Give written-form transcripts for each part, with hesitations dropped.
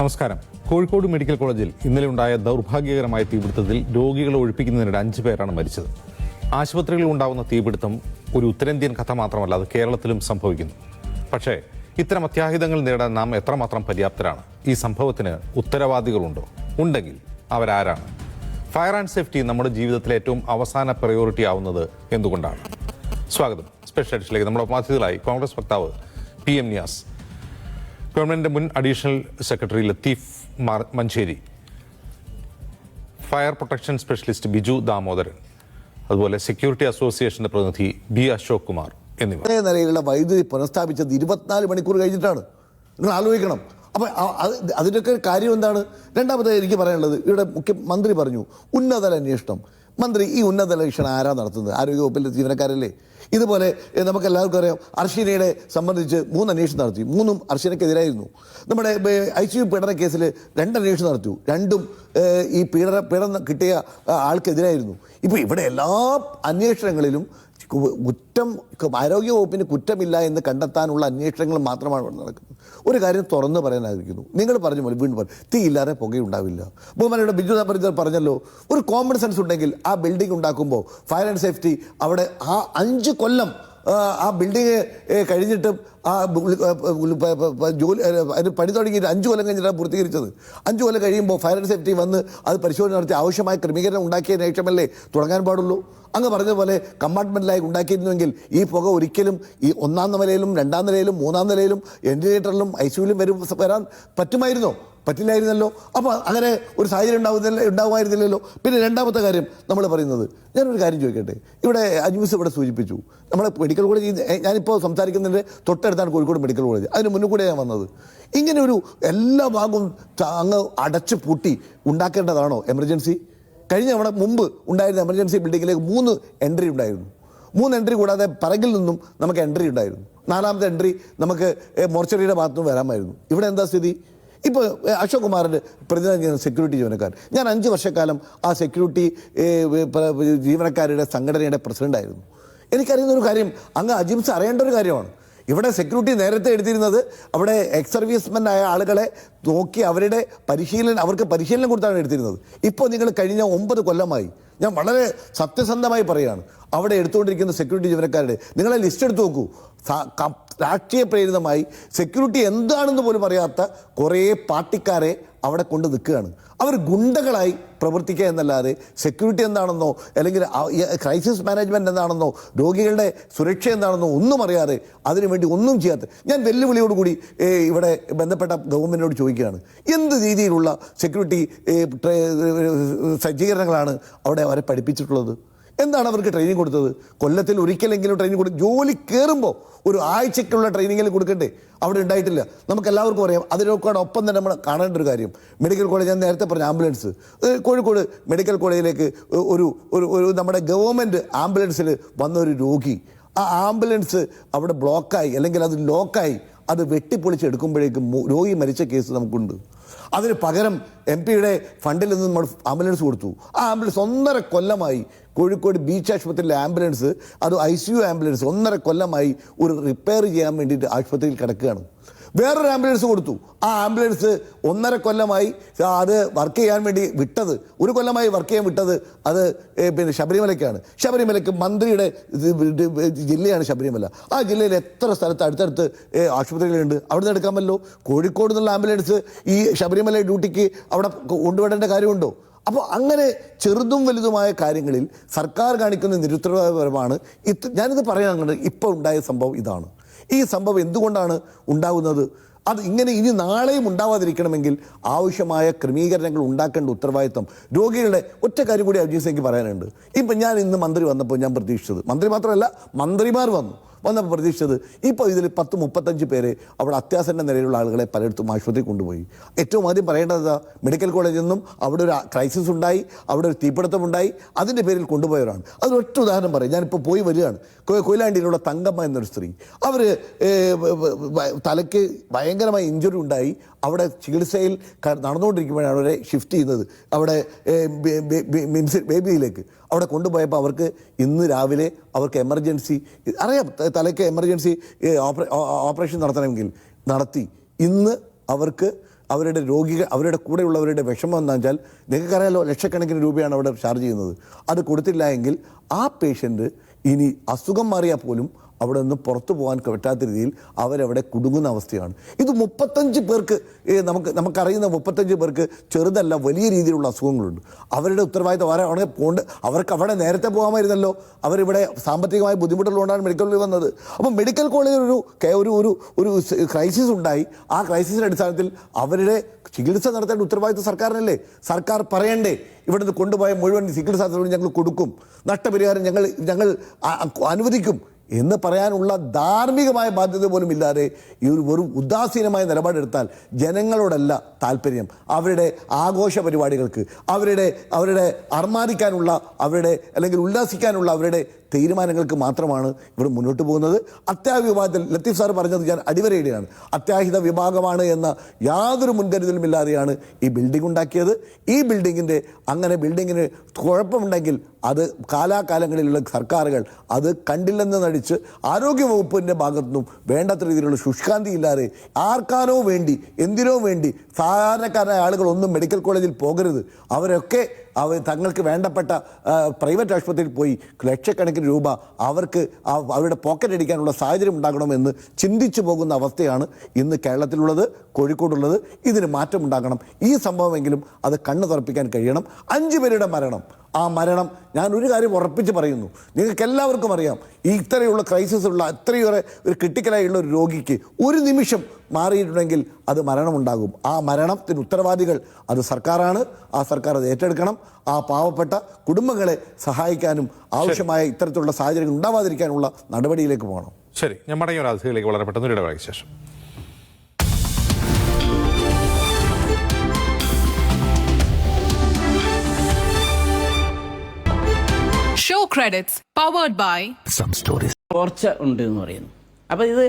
നമസ്കാരം. കോഴിക്കോട് മെഡിക്കൽ കോളേജിൽ ഇന്നലെ ഉണ്ടായ ദൗർഭാഗ്യകരമായ തീപിടുത്തത്തിൽ രോഗികളെ ഒഴിപ്പിക്കുന്നതിനിടെ 5 പേരാണ് മരിച്ചത്. ആശുപത്രികളിൽ ഉണ്ടാകുന്ന തീപിടുത്തം ഒരു ഉത്തരേന്ത്യൻ കഥ മാത്രമല്ല, അത് കേരളത്തിലും സംഭവിക്കുന്നു. പക്ഷേ ഇത്തരം അത്യാഹിതങ്ങൾ നേടാൻ നാം എത്രമാത്രം പര്യാപ്തരാണ്? ഈ സംഭവത്തിന് ഉത്തരവാദികളുണ്ടോ? ഉണ്ടെങ്കിൽ അവരാരാണ്? ഫയർ ആൻഡ് സേഫ്റ്റി നമ്മുടെ ജീവിതത്തിലെ ഏറ്റവും അവസാന പ്രയോറിറ്റി ആവുന്നത് എന്തുകൊണ്ടാണ്? സ്വാഗതം. സ്പെഷ്യൽ എഡിഷനിലേക്ക് നമ്മുടെ അതിഥികളായി കോൺഗ്രസ് വക്താവ് PM നിയാസ്, ഗവൺമെന്റിന്റെ മുൻ additional secretary Latheef Manjeri, fire protection specialist Biju Damodaran, അതുപോലെ സെക്യൂരിറ്റി അസോസിയേഷന്റെ പ്രതിനിധി B അശോക് കുമാർ എന്നിവർ. നിലയിലുള്ള വൈദ്യുതി പുനഃസ്ഥാപിച്ചത് 24 മണിക്കൂർ കഴിഞ്ഞിട്ടാണ്. നിങ്ങൾ ആലോചിക്കണം. അപ്പം അതിൻ്റെയൊക്കെ കാര്യം എന്താണ്? രണ്ടാമതായി എനിക്ക് പറയാനുള്ളത്, ഇവിടെ മുഖ്യമന്ത്രി പറഞ്ഞു ഉന്നതതല അന്വേഷണം. മന്ത്രി, ഈ ഉന്നതതല അന്വേഷണം ആരാ നടത്തുന്നത്? ആരോഗ്യവകുപ്പിലെ ജീവനക്കാരല്ലേ? ഇതുപോലെ നമുക്ക് എല്ലാവർക്കും അറിയാം, അർഷിനയെ സംബന്ധിച്ച് 3 അന്വേഷണം നടത്തി. 3ഉം അർഷിനയ്ക്കെതിരായിരുന്നു. നമ്മുടെ ICU പീഡന കേസിൽ 2 അന്വേഷണം നടത്തി. 2ഉം ഈ പീഡനം കിട്ടിയ ആൾക്കെതിരായിരുന്നു. ഇപ്പോൾ ഇവിടെ എല്ലാ അന്വേഷണങ്ങളിലും കുറ്റം, ആരോഗ്യവകുപ്പിന് കുറ്റമില്ല എന്ന് കണ്ടെത്താനുള്ള അന്വേഷണങ്ങൾ മാത്രമാണ് ഇവിടെ നടക്കുന്നത്. ഒരു കാര്യം തുറന്ന് പറയാൻ ആഗ്രഹിക്കുന്നു. നിങ്ങൾ പറഞ്ഞ പോലെ വീണ്ടും തീ ഇല്ലാതെ പുകയുണ്ടാവില്ല. ബഹുമാനയുടെ ബിജു പറഞ്ഞല്ലോ, ഒരു കോമൺ സെൻസ് ഉണ്ടെങ്കിൽ ആ ബിൽഡിംഗ് ഉണ്ടാക്കുമ്പോൾ ഫയർ ആൻഡ് സേഫ്റ്റി അവിടെ 5 കൊല്ലം ആ ബിൽഡിങ് കഴിഞ്ഞിട്ടും ആ ജോലി അതിന് പണി തുടങ്ങിയിട്ട് 5 കൊല്ലം കഴിഞ്ഞിട്ടാണ് പൂർത്തീകരിച്ചത്. 5 കൊല്ലം കഴിയുമ്പോൾ ഫയർ ആൻഡ് സേഫ്റ്റി വന്ന് അത് പരിശോധന നടത്തി ആവശ്യമായ ക്രമീകരണം ഉണ്ടാക്കിയ ശേഷമല്ലേ തുടങ്ങാൻ പാടുള്ളൂ. അങ്ങ് പറഞ്ഞ പോലെ കമ്പാർട്ട്മെൻറ്റിലായി ഉണ്ടാക്കിയിരുന്നുവെങ്കിൽ ഈ പുക ഒരിക്കലും ഈ 1ാം നിലയിലും 2ാം നിലയിലും 3ാം നിലയിലും വെന്റിലേറ്ററിലും ICUവിലും വരാൻ പറ്റുമായിരുന്നോ? പറ്റില്ലായിരുന്നല്ലോ. അപ്പോൾ അങ്ങനെ ഒരു സാഹചര്യം ഉണ്ടാകുമായിരുന്നില്ലല്ലോ. പിന്നെ രണ്ടാമത്തെ കാര്യം നമ്മൾ പറയുന്നത്, ഞാനൊരു കാര്യം ചോദിക്കട്ടെ. ഇവിടെ അജ്മീസ് ഇവിടെ സൂചിപ്പിച്ചു, നമ്മളെ മെഡിക്കൽ കോളേജ്, ഞാനിപ്പോൾ സംസാരിക്കുന്നതിൻ്റെ തൊട്ടടുത്താണ് കോഴിക്കോട് മെഡിക്കൽ കോളേജ്. അതിന് മുന്നിൽ കൂടെ ഞാൻ വന്നത്. ഇങ്ങനെ ഒരു എല്ലാ ഭാഗവും അങ്ങ് അടച്ചു പൂട്ടി ഉണ്ടാക്കേണ്ടതാണോ എമർജൻസി? കഴിഞ്ഞ തവണ മുമ്പ് ഉണ്ടായിരുന്ന എമർജൻസി ബിൽഡിങ്ങിലേക്ക് 3 എൻട്രി ഉണ്ടായിരുന്നു. 3 എൻട്രി കൂടാതെ പറകിൽ നിന്നും നമുക്ക് എൻട്രി ഉണ്ടായിരുന്നു. 4ാമത്തെ എൻട്രി നമുക്ക് മോർച്ചറിയുടെ ഭാഗത്തുനിന്ന് വരാമായിരുന്നു. ഇവിടെ എന്താ സ്ഥിതി? ഇപ്പോൾ അശോക് കുമാറിൻ്റെ പ്രതിനിധി സെക്യൂരിറ്റി ജീവനക്കാർ, ഞാൻ 5 വർഷക്കാലം ആ സെക്യൂരിറ്റി ജീവനക്കാരുടെ സംഘടനയുടെ പ്രസിഡൻ്റായിരുന്നു. എനിക്കറിയുന്നൊരു കാര്യം, അങ്ങ് അജിംസ് അറിയേണ്ട ഒരു കാര്യമാണ്. ഇവിടെ സെക്യൂരിറ്റി നേരത്തെ എടുത്തിരുന്നത് അവിടെ എക്സ് സർവീസ്മെൻ ആയ ആളുകളെ നോക്കി അവർക്ക് പരിശീലനം കൊടുത്താണ് എടുത്തിരുന്നത്. ഇപ്പോൾ നിങ്ങൾ കഴിഞ്ഞ 9 കൊല്ലമായി, ഞാൻ വളരെ സത്യസന്ധമായി പറയുകയാണ്, അവിടെ എടുത്തുകൊണ്ടിരിക്കുന്ന സെക്യൂരിറ്റി ജീവനക്കാരുടെ നിങ്ങളെ ലിസ്റ്റ് എടുത്തു നോക്കൂ. രാഷ്ട്രീയ പ്രേരിതമായി സെക്യൂരിറ്റി എന്താണെന്ന് പോലും അറിയാത്ത കുറേ പാർട്ടിക്കാരെ അവിടെ കൊണ്ട് നിൽക്കുകയാണ്. അവർ ഗുണ്ടകളായി പ്രവർത്തിക്കുക എന്നല്ലാതെ സെക്യൂരിറ്റി എന്താണെന്നോ അല്ലെങ്കിൽ ക്രൈസിസ് മാനേജ്മെൻറ്റ് എന്താണെന്നോ രോഗികളുടെ സുരക്ഷ എന്താണെന്നോ ഒന്നും അറിയാതെ അതിനുവേണ്ടി ഒന്നും ചെയ്യാത്ത, ഞാൻ വെല്ലുവിളിയോടുകൂടി ഇവിടെ ബന്ധപ്പെട്ട ഗവൺമെൻറ്റിനോട് ചോദിക്കുകയാണ്, എന്ത് രീതിയിലുള്ള സെക്യൂരിറ്റി സജ്ജീകരണങ്ങളാണ് അവിടെ അവരെ പഠിപ്പിച്ചിട്ടുള്ളത്? എന്താണ് അവർക്ക് ട്രെയിനിങ് കൊടുത്തത്? കൊല്ലത്തിൽ ഒരിക്കലെങ്കിലും ട്രെയിനിങ് കൊടുക്കും. ജോലി കയറുമ്പോൾ ഒരു ആഴ്ചയ്ക്കുള്ള ട്രെയിനിങ്ങിൽ കൊടുക്കണ്ടേ? അവിടെ ഉണ്ടായിട്ടില്ല. നമുക്കെല്ലാവർക്കും അറിയാം. അതിനോടൊപ്പം തന്നെ നമ്മൾ കാണേണ്ട ഒരു കാര്യം, മെഡിക്കൽ കോളേജ്, ഞാൻ നേരത്തെ പറഞ്ഞ ആംബുലൻസ്, കോഴിക്കോട് മെഡിക്കൽ കോളേജിലേക്ക് ഒരു നമ്മുടെ ഗവൺമെൻറ് ആംബുലൻസിൽ വന്നൊരു രോഗി, ആ ആംബുലൻസ് അവിടെ ബ്ലോക്കായി അല്ലെങ്കിൽ അത് ലോക്കായി, അത് വെട്ടിപ്പൊളിച്ചെടുക്കുമ്പോഴേക്കും രോഗി മരിച്ച കേസ് നമുക്കുണ്ട്. അതിന് പകരം MP-യുടെ ഫണ്ടിൽ നിന്ന് നമ്മൾ ആംബുലൻസ് കൊടുത്തു. ആ ആംബുലൻസ് 1.5 കൊല്ലമായി കോഴിക്കോട് ബീച്ച് ആശുപത്രിയിലെ ആംബുലൻസ്, അത് ICU ആംബുലൻസ് 1.5 കൊല്ലമായി ഒരു റിപ്പയർ ചെയ്യാൻ വേണ്ടിയിട്ട് ആശുപത്രിയിൽ കിടക്കുകയാണ്. വേറൊരു ആംബുലൻസ് കൊടുത്തു. ആ ആംബുലൻസ് 1.5 കൊല്ലമായി അത് വർക്ക് ചെയ്യാൻ വേണ്ടി വിട്ടത്, 1 കൊല്ലമായി വർക്ക് ചെയ്യാൻ വിട്ടത് അത് പിന്നെ ശബരിമലയ്ക്കാണ്. ശബരിമലയ്ക്ക് മന്ത്രിയുടെ ജില്ലയാണ് ശബരിമല. ആ ജില്ലയിൽ എത്ര സ്ഥലത്ത് അടുത്തടുത്ത് ആശുപത്രികളുണ്ട്, അവിടെ നിന്ന് എടുക്കാമല്ലോ. കോഴിക്കോട് നിന്നുള്ള ആംബുലൻസ് ഈ ശബരിമല ഡ്യൂട്ടിക്ക് അവിടെ കൊണ്ടുവിടേണ്ട കാര്യമുണ്ടോ? അപ്പോൾ അങ്ങനെ ചെറുതും വലുതുമായ കാര്യങ്ങളിൽ സർക്കാർ കാണിക്കുന്ന നിരുത്തരവാദപരമാണ്. ഞാനിത് പറയാൻ ഇപ്പോൾ ഉണ്ടായ സംഭവം ഇതാണ്. ഈ സംഭവം എന്തുകൊണ്ടാണ് ഉണ്ടാകുന്നത്? അത് ഇങ്ങനെ ഇനി നാളെയും ഉണ്ടാവാതിരിക്കണമെങ്കിൽ ആവശ്യമായ ക്രമീകരണങ്ങൾ ഉണ്ടാക്കേണ്ട ഉത്തരവാദിത്തം രോഗികളുടെ. ഒറ്റ കാര്യം കൂടി അജീസ് പറയാനുണ്ട്. ഇപ്പം ഞാൻ ഇന്ന് മന്ത്രി വന്നപ്പോൾ ഞാൻ പ്രതീക്ഷിച്ചത്, മന്ത്രി മാത്രമല്ല മന്ത്രിമാർ വന്നപ്പോൾ പ്രതീക്ഷിച്ചത്, ഇപ്പോൾ ഇതിൽ 10-35 പേരെ അവിടെ അത്യാസന്ന നിലയിലുള്ള ആളുകളെ പലയിടത്തും ആശുപത്രി കൊണ്ടുപോയി. ഏറ്റവും ആദ്യം പറയേണ്ടത് മെഡിക്കൽ കോളേജിൽ നിന്നും അവിടെ ഒരു ക്രൈസിസ് ഉണ്ടായി, അവിടെ ഒരു തീപിടുത്തമുണ്ടായി, അതിൻ്റെ പേരിൽ കൊണ്ടുപോയവരാണ്. അതിനൊറ്റ ഉദാഹരണം പറയും. ഞാനിപ്പോൾ പോയി വരികയാണ്. കൊയിലാണ്ടിയിലുള്ള തങ്കമ്മ എന്നൊരു സ്ത്രീ, അവർ തലയ്ക്ക് ഭയങ്കരമായ ഇഞ്ചുറി ഉണ്ടായി. അവിടെ ചികിത്സയിൽ നടന്നുകൊണ്ടിരിക്കുമ്പോഴാണ് അവരെ ഷിഫ്റ്റ് ചെയ്യുന്നത് അവിടെ ബേബിയിലേക്ക്. അവിടെ കൊണ്ടുപോയപ്പോൾ അവർക്ക് ഇന്ന് രാവിലെ അവർക്ക് എമർജൻസി, അറിയാം തലയ്ക്ക് എമർജൻസി ഓപ്പറേഷൻ നടത്തണമെങ്കിൽ നടത്തി. ഇന്ന് അവർക്ക് അവരുടെ രോഗികൾ, അവരുടെ കൂടെയുള്ളവരുടെ വിഷമം എന്താ വെച്ചാൽ, നിങ്ങൾക്കറിയാലോ ലക്ഷക്കണക്കിന് രൂപയാണ് അവിടെ ചാർജ് ചെയ്യുന്നത്. അത് കൊടുത്തില്ല എങ്കിൽ ആ പേഷ്യൻ്റ് ഇനി അസുഖം മാറിയാൽ പോലും അവിടെ നിന്ന് പുറത്തു പോകാൻ പറ്റാത്ത രീതിയിൽ അവരവിടെ കുടുങ്ങുന്ന അവസ്ഥയാണ്. ഇത് 35 പേർക്ക്, നമുക്കറിയുന്ന 35 പേർക്ക് ചെറുതല്ല വലിയ രീതിയിലുള്ള അസുഖങ്ങളുണ്ട്. അവരുടെ ഉത്തരവാദിത്തം അവിടെ പോണ്ട്, അവർക്ക് അവിടെ നേരത്തെ പോകാമായിരുന്നല്ലോ. അവരിവിടെ സാമ്പത്തികമായ ബുദ്ധിമുട്ടുള്ളതുകൊണ്ടാണ് മെഡിക്കൽ കോളേജ് വന്നത്. അപ്പം മെഡിക്കൽ കോളേജിൽ ഒരു ക്രൈസിസ് ഉണ്ടായി. ആ ക്രൈസിസിൻ്റെ അടിസ്ഥാനത്തിൽ അവരുടെ ചികിത്സ നടത്തേണ്ട ഉത്തരവാദിത്തം സർക്കാരിനല്ലേ? സർക്കാർ പറയണ്ടേ ഇവിടുന്ന് കൊണ്ടുപോയ മുഴുവൻ ചികിത്സാ ഞങ്ങൾ കൊടുക്കും, നഷ്ടപരിഹാരം ഞങ്ങൾ അനുവദിക്കും എന്ന് പറയാനുള്ള ധാർമ്മികമായ ബാധ്യത പോലും ഇല്ലാതെ ഈ ഒരു ഉദാസീനമായ നിലപാടെടുത്താൽ ജനങ്ങളോടല്ല താല്പര്യം, അവരുടെ ആഘോഷ പരിപാടികൾക്ക്, അവരുടെ അർമാദിക്കാനുള്ള, അല്ലെങ്കിൽ ഉല്ലാസിക്കാനുള്ള അവരുടെ തീരുമാനങ്ങൾക്ക് മാത്രമാണ് ഇവർ മുന്നോട്ട് പോകുന്നത്. അത്യാഹിത വിഭാഗത്തിൽ ലത്തീഫ് സാർ പറഞ്ഞത് ഞാൻ അടിവരയിടുകയാണ്. അത്യാഹിത വിഭാഗമാണ് എന്ന യാതൊരു മുൻകരുതലുമില്ലാതെയാണ് ഈ ബിൽഡിംഗ് ഉണ്ടാക്കിയത്. ഈ ബിൽഡിങ്ങിന് കുഴപ്പമുണ്ടെങ്കിൽ അത് കാലാകാലങ്ങളിലുള്ള സർക്കാരുകൾ അത് കണ്ടില്ലെന്ന് നടിച്ച് ആരോഗ്യവകുപ്പിൻ്റെ ഭാഗത്തുനിന്നും വേണ്ടത്ര രീതിയിലുള്ള ശുഷ്കാന്തി ഇല്ലാതെ ആർക്കാനോ വേണ്ടി, എന്തിനോ വേണ്ടി സാധാരണക്കാരായ ആളുകളൊന്നും മെഡിക്കൽ കോളേജിൽ പോകരുത്, അവരൊക്കെ തങ്ങൾക്ക് വേണ്ടപ്പെട്ട പ്രൈവറ്റ് ആശുപത്രിയിൽ പോയി ലക്ഷക്കണക്കിന് രൂപ അവർക്ക് അവരുടെ പോക്കറ്റ് അടിക്കാനുള്ള സാഹചര്യം ഉണ്ടാകണമെന്ന് ചിന്തിച്ചു പോകുന്ന അവസ്ഥയാണ് ഇന്ന് കേരളത്തിലുള്ളത്, കോഴിക്കോടുള്ളത്. ഇതിന് മാറ്റമുണ്ടാകണം. ഈ സംഭവമെങ്കിലും അത് കണ്ണു തുറപ്പിക്കാൻ കഴിയണം. 5 പേരുടെ മരണം, ആ മരണം ഞാൻ ഒരു കാര്യം ഉറപ്പിച്ച് പറയുന്നു, നിങ്ങൾക്ക് എല്ലാവർക്കും അറിയാം, ഈ ഇത്രയുള്ള ക്രൈസിസ് ഉള്ള ഇത്രയേറെ ഒരു ക്രിട്ടിക്കലായുള്ള ഒരു രോഗിക്ക് ഒരു നിമിഷം മാറിയിട്ടുണ്ടെങ്കിൽ അത് മരണമുണ്ടാകും. ആ മരണത്തിന് ഉത്തരവാദികൾ അത് സർക്കാരാണ്. ആ സർക്കാർ അത് ഏറ്റെടുക്കണം. ആ പാവപ്പെട്ട കുടുംബങ്ങളെ സഹായിക്കാനും ആവശ്യമായ ഇത്തരത്തിലുള്ള സാഹചര്യങ്ങൾ ഉണ്ടാവാതിരിക്കാനുള്ള നടപടിയിലേക്ക് പോകണം. ശരി, ഞാൻ മടങ്ങിയ അതിഥിയിലേക്ക് വളരെ പെട്ടെന്ന് ഒരു ഇടവേളയ്ക്ക് ശേഷം. Show credits powered by some stories. ചോർച്ച ഉണ്ട് എന്ന് പറയുന്നു. അപ്പോൾ ഇത്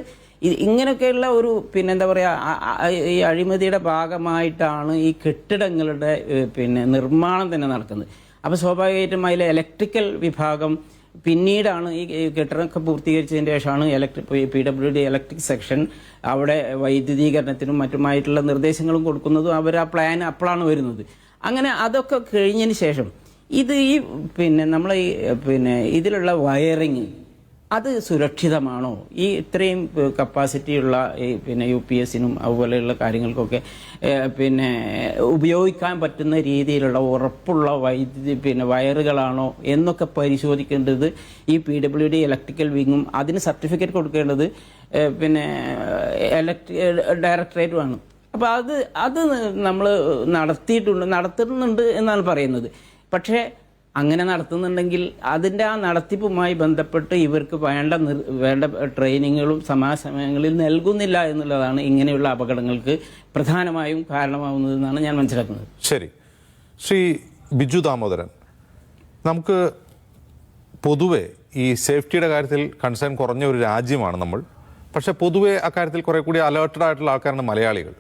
ഇങ്ങനെയൊക്കെയുള്ള ഒരു എന്താ പറയുക, ഈ അഴിമതിയുടെ ഭാഗമായിട്ടാണ് ഈ കെട്ടിടങ്ങളുടെ നിർമ്മാണം തന്നെ നടക്കുന്നത്. അപ്പോൾ സ്വാഭാവികമായിട്ടും അതിലെ ഇലക്ട്രിക്കൽ വിഭാഗം പിന്നീടാണ് ഈ കെട്ടിടമൊക്കെ പൂർത്തീകരിച്ചതിന് ശേഷമാണ് PWD ഇലക്ട്രിക് സെക്ഷൻ അവിടെ വൈദ്യുതീകരണത്തിനും മറ്റുമായിട്ടുള്ള നിർദ്ദേശങ്ങളും കൊടുക്കുന്നതും അവർ ആ പ്ലാൻ അപ്പോഴാണ് വരുന്നത്. അങ്ങനെ അതൊക്കെ കഴിഞ്ഞതിന് ശേഷം ഇത് നമ്മൾ ഇതിലുള്ള വയറിങ് അത് സുരക്ഷിതമാണോ? ഈ ഇത്രയും കപ്പാസിറ്റിയുള്ള UPS-നും അതുപോലെയുള്ള കാര്യങ്ങൾക്കൊക്കെ ഉപയോഗിക്കാൻ പറ്റുന്ന രീതിയിലുള്ള ഉറപ്പുള്ള വൈദ്യുതി വയറുകളാണോ എന്നൊക്കെ പരിശോധിക്കേണ്ടത് ഈ PWD ഇലക്ട്രിക്കൽ വിങ്ങും അതിന് സർട്ടിഫിക്കറ്റ് കൊടുക്കേണ്ടത് ഡയറക്ടറേറ്റുമാണ്. അപ്പോൾ അത് നമ്മൾ നടത്തുന്നുണ്ട് എന്നാണ് പറയുന്നത്. പക്ഷേ അങ്ങനെ നടത്തുന്നുണ്ടെങ്കിൽ അതിൻ്റെ ആ നടത്തിപ്പുമായി ബന്ധപ്പെട്ട് ഇവർക്ക് വേണ്ട ട്രെയിനിങ്ങുകളും സമാസമയങ്ങളിൽ നൽകുന്നില്ല എന്നുള്ളതാണ് ഇങ്ങനെയുള്ള അപകടങ്ങൾക്ക് പ്രധാനമായും കാരണമാവുന്നതെന്നാണ് ഞാൻ മനസ്സിലാക്കുന്നത്. ശരി, ശ്രീ ബിജു ദാമോദരൻ, നമുക്ക് പൊതുവെ ഈ സേഫ്റ്റിയുടെ കാര്യത്തിൽ കൺസേൺ കുറഞ്ഞ ഒരു രാജ്യമാണ് നമ്മൾ. പക്ഷേ പൊതുവെ അക്കാര്യത്തിൽ കുറെ കൂടി അലേർട്ടഡ് ആയിട്ടുള്ള ആൾക്കാരാണ് മലയാളികൾ.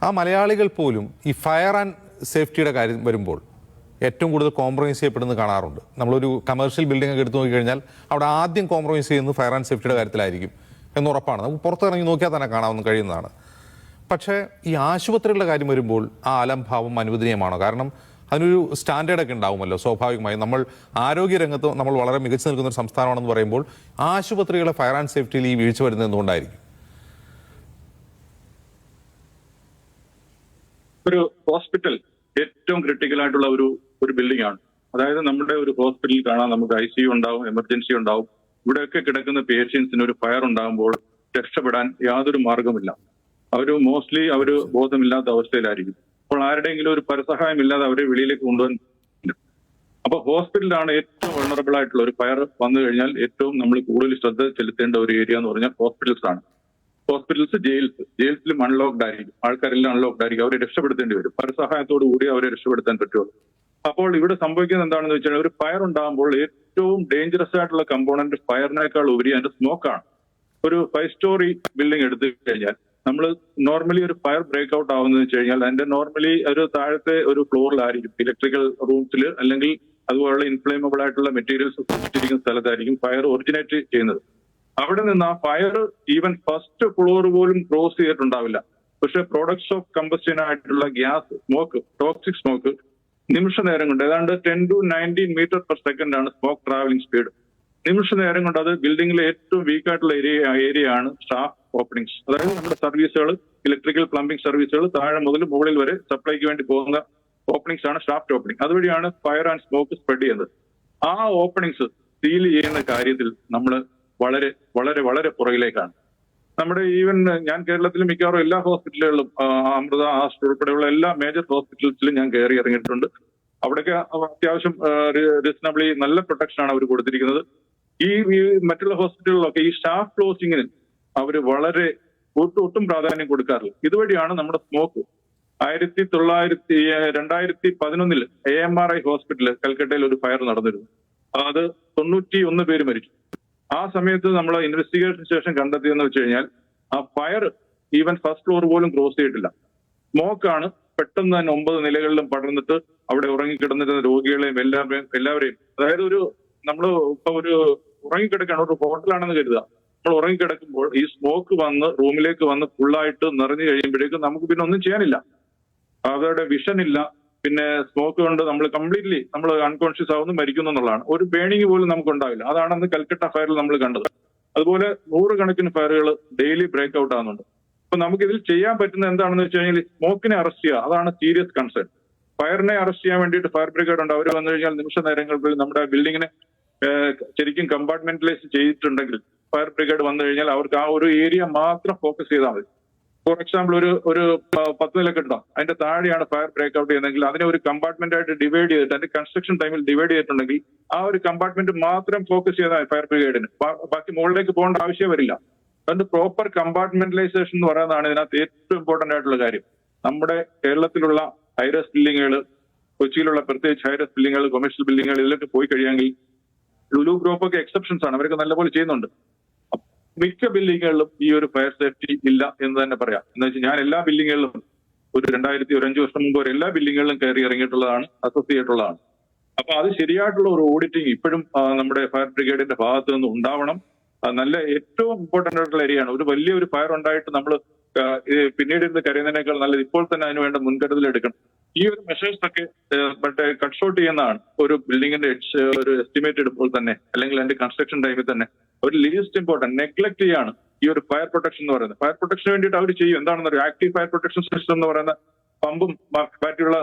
ആ മലയാളികൾ പോലും ഈ ഫയർ ആൻഡ് സേഫ്റ്റിയുടെ കാര്യം വരുമ്പോൾ ഏറ്റവും കൂടുതൽ കോംപ്രമൈസ് ചെയ്യപ്പെടുന്നത് കാണാറുണ്ട്. നമ്മളൊരു കമേഴ്ഷ്യൽ ബിൽഡിംഗ് ഒക്കെ എടുത്തു നോക്കിക്കഴിഞ്ഞാൽ അവിടെ ആദ്യം കോംപ്രമൈസ് ചെയ്യുന്നത് ഫയർ ആൻഡ് സേഫ്റ്റിയുടെ കാര്യത്തിലായിരിക്കും എന്നുറപ്പാണ്. നമുക്ക് പുറത്തിറങ്ങി നോക്കിയാൽ തന്നെ കാണാവുന്ന കഴിയുന്നതാണ്. പക്ഷേ ഈ ആശുപത്രികളുടെ കാര്യം വരുമ്പോൾ ആ അലംഭാവം അനുവദനീയമാണോ? കാരണം അതിനൊരു സ്റ്റാൻഡേർഡൊക്കെ ഉണ്ടാവുമല്ലോ സ്വാഭാവികമായും. നമ്മൾ ആരോഗ്യരംഗത്ത് നമ്മൾ വളരെ മികച്ചു നിൽക്കുന്ന ഒരു സംസ്ഥാനമാണെന്ന് പറയുമ്പോൾ ആശുപത്രികളെ ഫയർ ആൻഡ് സേഫ്റ്റിയിൽ ഈ വീഴ്ച വരുന്നത് എന്തുകൊണ്ടായിരിക്കും? ഒരു ഹോസ്പിറ്റൽ ഏറ്റവും ക്രിട്ടിക്കൽ ആയിട്ടുള്ള ഒരു ബിൽഡിംഗ് ആണ്. അതായത് നമ്മുടെ ഒരു ഹോസ്പിറ്റലിൽ കാണാൻ നമുക്ക് ICU ഉണ്ടാവും, എമർജൻസി ഉണ്ടാവും. ഇവിടെയൊക്കെ കിടക്കുന്ന പേഷ്യൻസിന് ഒരു ഫയർ ഉണ്ടാകുമ്പോൾ രക്ഷപ്പെടാൻ യാതൊരു മാർഗമില്ല. മോസ്റ്റ്ലി ബോധമില്ലാത്ത അവസ്ഥയിലായിരിക്കും. അപ്പോൾ ആരുടെയെങ്കിലും ഒരു പരസഹായം ഇല്ലാതെ അവരെ വെളിയിലേക്ക് കൊണ്ടുവന്ന്. അപ്പൊ ഹോസ്പിറ്റലാണ് ഏറ്റവും വൾണറബിൾ ആയിട്ടുള്ള ഒരു ഫയർ വന്നു കഴിഞ്ഞാൽ ഏറ്റവും നമ്മൾ കൂടുതൽ ശ്രദ്ധ ചെലുത്തേണ്ട ഒരു ഏരിയ എന്ന് പറഞ്ഞാൽ ഹോസ്പിറ്റൽസ് ആണ്. ഹോസ്പിറ്റൽസ്, ജയിൽസിലും അൺലോക്ഡ് ആയിരിക്കും. ആൾക്കാരെല്ലാം അൺലോക്ഡ് ആയിരിക്കും. അവരെ രക്ഷപ്പെടുത്തേണ്ടി വരും. പരസഹായത്തോടു കൂടി അവരെ രക്ഷപ്പെടുത്താൻ പറ്റുള്ളൂ. അപ്പോൾ ഇവിടെ സംഭവിക്കുന്നത് എന്താണെന്ന് വെച്ചാൽ ഒരു ഫയർ ഉണ്ടാകുമ്പോൾ ഏറ്റവും ഡേഞ്ചറസ് ആയിട്ടുള്ള കമ്പോണന്റ് ഫയറിനേക്കാൾ ഉപരി അതിന്റെ സ്മോക്കാണ്. ഒരു 5 സ്റ്റോറി ബിൽഡിംഗ് എടുത്തു കഴിഞ്ഞാൽ നമ്മൾ നോർമലി ഒരു ഫയർ ബ്രേക്ക് ഔട്ട് ആവുന്നതെന്ന് വെച്ച് കഴിഞ്ഞാൽ അതിന്റെ നോർമലി ഒരു താഴത്തെ ഒരു ഫ്ലോറിലായിരിക്കും, ഇലക്ട്രിക്കൽ റൂംസിൽ അല്ലെങ്കിൽ അതുപോലുള്ള ഇൻഫ്ലേമബിൾ ആയിട്ടുള്ള മെറ്റീരിയൽസ് സൂക്ഷിച്ചിരിക്കുന്ന സ്ഥലത്തായിരിക്കും ഫയർ ഒറിജിനേറ്റ് ചെയ്യുന്നത്. അവിടെ നിന്ന് ആ ഫയർ ഈവൻ ഫസ്റ്റ് ഫ്ലോർ പോലും ക്രോസ് ചെയ്തിട്ടുണ്ടാവില്ല. പക്ഷെ പ്രോഡക്ട്സ് ഓഫ് കമ്പസ്റ്റൻ ആയിട്ടുള്ള ഗ്യാസ്, സ്മോക്ക്, ടോക്സിക് സ്മോക്ക് നിമിഷ നേരം കൊണ്ട് ഏതാണ്ട് 10 to 19 മീറ്റർ പെർ സെക്കൻഡ് ആണ് സ്മോക്ക് ട്രാവലിംഗ് സ്പീഡ്. നിമിഷ നേരം കൊണ്ട് അത് ബിൽഡിംഗിലെ ഏറ്റവും വീക്ക് ആയിട്ടുള്ള ഏരിയ ആണ് ഷാഫ്റ്റ് ഓപ്പണിങ്സ്. അതായത് നമ്മുടെ സർവീസുകൾ, ഇലക്ട്രിക്കൽ പ്ലംബിംഗ് സർവീസുകൾ താഴെ മുതൽ മുകളിൽ വരെ സപ്ലൈക്ക് വേണ്ടി പോകുന്ന ഓപ്പണിങ്സ് ആണ് ഷാഫ്റ്റ് ഓപ്പണിംഗ്. അതുവഴിയാണ് ഫയർ ആൻഡ് സ്മോക്ക് സ്പ്രെഡ് ചെയ്യുന്നത്. ആ ഓപ്പണിങ്സ് സീൽ ചെയ്യുന്ന കാര്യത്തിൽ നമ്മൾ വളരെ വളരെ വളരെ പുറകിലേക്കാണ്. നമ്മുടെ ഈവൻ ഞാൻ കേരളത്തിലെ മിക്കവാറും എല്ലാ ഹോസ്പിറ്റലുകളിലും, അമൃത ആസ്റ്റർ ഉൾപ്പെടെയുള്ള എല്ലാ മേജർ ഹോസ്പിറ്റൽസിലും ഞാൻ കയറി ഇറങ്ങിയിട്ടുണ്ട്. അവിടെയൊക്കെ അത്യാവശ്യം റീസണബിളി നല്ല പ്രൊട്ടക്ഷൻ ആണ് അവർ കൊടുത്തിരിക്കുന്നത്. ഈ മറ്റുള്ള ഹോസ്പിറ്റലുകളിലൊക്കെ ഈ സ്റ്റാഫ് ക്ലോസിങ്ങിന് അവർ വളരെ ഒട്ടും പ്രാധാന്യം കൊടുക്കാറില്ല. ഇതുവഴിയാണ് നമ്മുടെ സ്മോക്ക് 2011 AMRI ഹോസ്പിറ്റല് കൽക്കട്ടയിൽ ഒരു ഫയർ നടന്നിരുന്നു. അത് 91 പേര് മരിച്ചു. ആ സമയത്ത് നമ്മൾ ഇൻവെസ്റ്റിഗേഷന് ശേഷം കണ്ടെത്തിയെന്ന് വെച്ച് കഴിഞ്ഞാൽ ആ ഫയർ ഈവൻ ഫസ്റ്റ് ഫ്ലോർ പോലും ക്രോസ് ചെയ്തിട്ടില്ല. സ്മോക്കാണ് പെട്ടെന്ന് തന്നെ 9 നിലകളിലും പടർന്നിട്ട് അവിടെ ഉറങ്ങിക്കിടന്നിരുന്ന രോഗികളെയും എല്ലാവരെയും, അതായത് നമ്മൾ ഇപ്പൊ ഒരു ഉറങ്ങിക്കിടക്കാണ്, ഒരു ഹോട്ടലാണെന്ന് കരുതുക. നമ്മൾ ഉറങ്ങിക്കിടക്കുമ്പോൾ ഈ സ്മോക്ക് വന്ന് റൂമിലേക്ക് വന്ന് ഫുള്ളായിട്ട് നിറഞ്ഞു കഴിയുമ്പോഴേക്കും നമുക്ക് പിന്നെ ഒന്നും ചെയ്യാനില്ല. അവരുടെ വിഷൻ ഇല്ല. പിന്നെ സ്മോക്ക് കൊണ്ട് നമ്മൾ കംപ്ലീറ്റ്ലി നമ്മൾ അൺകോൺഷ്യസ് ആവുന്നു, മരിക്കുന്നു എന്നുള്ളതാണ്. ഒരു ബേണിംഗ് പോലും നമുക്ക് ഉണ്ടാവില്ല. അതാണ് അന്ന് കൽക്കട്ട ഫയറിൽ നമ്മൾ കണ്ടത്. അതുപോലെ 100 കണക്കിന് ഫയറുകൾ ഡെയിലി ബ്രേക്ക് ഔട്ട് ആവുന്നുണ്ട്. അപ്പൊ നമുക്ക് ഇതിൽ ചെയ്യാൻ പറ്റുന്ന എന്താണെന്ന് വെച്ച് കഴിഞ്ഞാൽ സ്മോക്കിനെ അറസ്റ്റ് ചെയ്യുക, അതാണ് സീരിയസ് കൺസേൺ. ഫയറിനെ അറസ്റ്റ് ചെയ്യാൻ വേണ്ടിയിട്ട് ഫയർ ബ്രിഗേഡ് ഉണ്ട്. അവർ വന്നു കഴിഞ്ഞാൽ നിമിഷ നേരങ്ങൾക്കുള്ളിൽ നമ്മുടെ ബിൽഡിങ്ങിനെ ശരിക്കും കമ്പാർട്ട്മെന്റലൈസ് ചെയ്തിട്ടുണ്ടെങ്കിൽ ഫയർ ബ്രിഗേഡ് വന്നു കഴിഞ്ഞാൽ അവർക്ക് ആ ഒരു ഏരിയ മാത്രം ഫോക്കസ് ചെയ്താൽ മതി. ഫോർ എക്സാമ്പിൾ ഒരു 10 നില കെട്ടിടം, അതിന്റെ താഴെയാണ് ഫയർ ബ്രേക്ക് ഔട്ട് ചെയ്യുന്നതെങ്കിൽ അതിനെ ഒരു കമ്പാർട്ട്മെന്റ് ആയിട്ട് ഡിവൈഡ് ചെയ്തിട്ട് അതിന്റെ കൺസ്ട്രക്ഷൻ ടൈമിൽ ഡിവൈഡ് ചെയ്തിട്ടുണ്ടെങ്കിൽ ആ ഒരു കമ്പാർട്ട്മെന്റ് മാത്രം ഫോക്കസ് ചെയ്താൽ ഫയർ ബ്രിഗേഡിന് ബാക്കി മുകളിലേക്ക് പോകേണ്ട ആവശ്യം വരില്ല. അതുകൊണ്ട് പ്രോപ്പർ കമ്പാർട്ട്മെന്റലൈസേഷൻ എന്ന് പറയുന്നതാണ് ഇതിനകത്ത് ഏറ്റവും ഇമ്പോർട്ടന്റ് ആയിട്ടുള്ള കാര്യം. നമ്മുടെ കേരളത്തിലുള്ള ഹൈറസ് ബിൽഡിങ്ങുകൾ, കൊച്ചിയിലുള്ള പ്രത്യേകിച്ച് ഹൈറസ് ബിൽഡിങ്ങുകൾ, കൊമേഴ്ഷ്യൽ ബിൽഡിങ്ങുകൾ, ഇതിലൊക്കെ പോയി കഴിയുമെങ്കിൽ ലുലു ഗ്രൂപ്പ് ഒക്കെ എക്സെപ്ഷൻസ് ആണ്, അവരൊക്കെ നല്ലപോലെ ചെയ്യുന്നുണ്ട്. മിക്ക ബിൽഡിങ്ങുകളിലും ഈ ഒരു ഫയർ സേഫ്റ്റി ഇല്ല എന്ന് തന്നെ പറയാം. എന്ന് വെച്ചാൽ ഞാൻ എല്ലാ ബിൽഡിങ്ങുകളിലും ഒരു 5 വർഷം മുമ്പ് വരെ എല്ലാ ബിൽഡിങ്ങുകളിലും കയറി ഇറങ്ങിയിട്ടുള്ളതാണ്, അസസ് ചെയ്തിട്ടുള്ളതാണ്. അപ്പൊ അത് ശരിയായിട്ടുള്ള ഒരു ഓഡിറ്റിംഗ് ഇപ്പോഴും നമ്മുടെ ഫയർ ബ്രിഗേഡിന്റെ ഭാഗത്ത് നിന്ന് ഉണ്ടാവണം. നല്ല ഏറ്റവും ഇമ്പോർട്ടന്റ് ആയിട്ടുള്ള ഏരിയയാണ്. ഒരു വലിയൊരു ഫയർ ഉണ്ടായിട്ട് നമ്മൾ പിന്നീട് ഇരുന്ന് കരയുന്നതിനേക്കാൾ നല്ലത് ഇപ്പോൾ തന്നെ അതിന് വേണ്ട മുൻകരുതൽ എടുക്കണം. ഈ ഒരു മെഷേഴ്സ് ഒക്കെ കട്ട് ഷോട്ട് ചെയ്യുന്നതാണ് ഒരു ബിൽഡിങ്ങിന്റെ ഒരു എസ്റ്റിമേറ്റ് എടുക്കുമ്പോൾ തന്നെ, അല്ലെങ്കിൽ അതിന്റെ കൺസ്ട്രക്ഷൻ ടൈമിൽ തന്നെ ഒരു ലീസ്റ്റ് ഇമ്പോർട്ടന്റ് നെഗ്ലക്ട് ചെയ്യാണ് ഈ ഒരു ഫയർ പ്രൊട്ടക്ഷൻ എന്ന് പറയുന്നത്. ഫയർ പ്രൊട്ടക്ഷന് വേണ്ടിയിട്ട് അവർ ചെയ്യും എന്താണെന്ന് പറയുക, ആക്റ്റീവ് ഫയർ പ്രൊട്ടക്ഷൻ സിസ്റ്റം എന്ന് പറയുന്ന പമ്പും ബാക്കിയുള്ള